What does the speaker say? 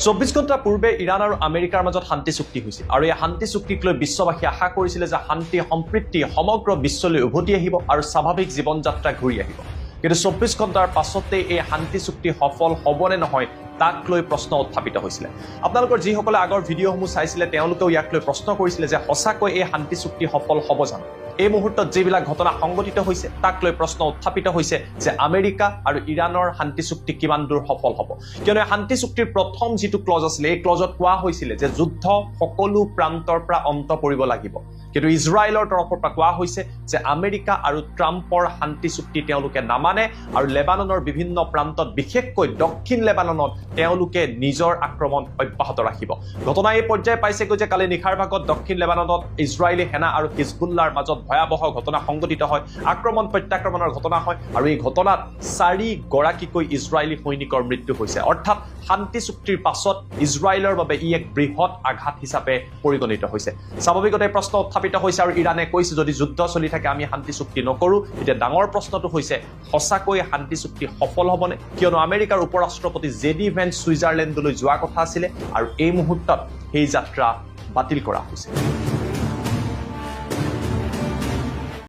24 ঘণ্টা পূৰ্বে ইৰাণ আৰু আমেৰিকাৰ মাজত শান্তি চুক্তি হৈছিল আৰু এই শান্তি চুক্তিক লৈ বিশ্ববাসী আশা কৰিছিল যে শান্তি সম্প্ৰীতি সমগ্ৰ বিশ্বলৈ উভতি আহিব আৰু স্বাভাৱিক জীৱন যাত্ৰা ঘূৰি আহিব। কিন্তু 24 ঘণ্টাৰ পাছতে এই শান্তি চুক্তি সফল হ'বনে নহয় তাক লৈ প্ৰশ্ন উত্থাপিত হৈছিল। আপোনালোকৰ যিসকলে আগৰ ভিডিঅ'সমূহ চাইছিলে তেওঁলোকেও ইয়াক লৈ প্ৰশ্ন কৰিছিলে যে সঁচাকৈ এই শান্তি চুক্তি সফল হ'ব জানো। এই মুহূৰ্তত যিবিলাক ঘটনা সংঘটিত হৈছে তাক লৈ প্ৰশ্ন উত্থাপিত হৈছে যে আমেৰিকা আৰু ইৰাণৰ শান্তি চুক্তি কিমান দূৰ সফল হ'ব। কিয়নো শান্তি চুক্তিৰ প্ৰথম যিটো ক্লজ আছিলে এই ক্লজত কোৱা হৈছিলে যে যুদ্ধ সকলো প্ৰান্তৰ পৰা অন্ত পৰিব লাগিব। কিন্তু ইজৰাইলৰ তৰফৰ পৰা কোৱা হৈছে যে আমেৰিকা আৰু ট্ৰাম্পৰ শান্তি চুক্তি তেওঁলোকে নামানে আৰু লেবাননৰ বিভিন্ন প্ৰান্তত বিশেষকৈ দক্ষিণ লেবাননত তেওঁলোকে নিজৰ আক্ৰমণ অব্যাহত ৰাখিব। ঘটনা এই পৰ্যায়ে পাইছেগৈ যে কালি নিশাৰ ভাগত দক্ষিণ লেবাননত ইজৰাইলী সেনা আৰু হিজবুল্লাৰ মাজত ভয়াৱহ ঘটনা সংঘটিত হয়, আক্ৰমণ প্ৰত্যাক্ৰমণৰ ঘটনা হয় আৰু এই ঘটনাত 4 গৰাকীকৈ ইজৰাইলী সৈনিকৰ মৃত্যু হৈছে। অৰ্থাৎ শান্তি চুক্তিৰ পাছত ইজৰাইলৰ বাবে ই এক বৃহৎ আঘাত হিচাপে পৰিগণিত হৈছে। স্বাভাৱিকতে প্ৰশ্ন উত্থাপিত হৈছে আৰু ইৰাণে কৈছে যদি যুদ্ধ চলি থাকে আমি শান্তি চুক্তি নকৰো। এতিয়া ডাঙৰ প্ৰশ্নটো হৈছে সঁচাকৈ শান্তি চুক্তি সফল হ'বনে, কিয়নো আমেৰিকাৰ উপৰাষ্ট্ৰপতি জেডি ভেন্স ছুইজাৰলেণ্ডলৈ যোৱা কথা আছিলে আৰু এই মুহূৰ্তত সেই যাত্ৰা বাতিল কৰা হৈছে।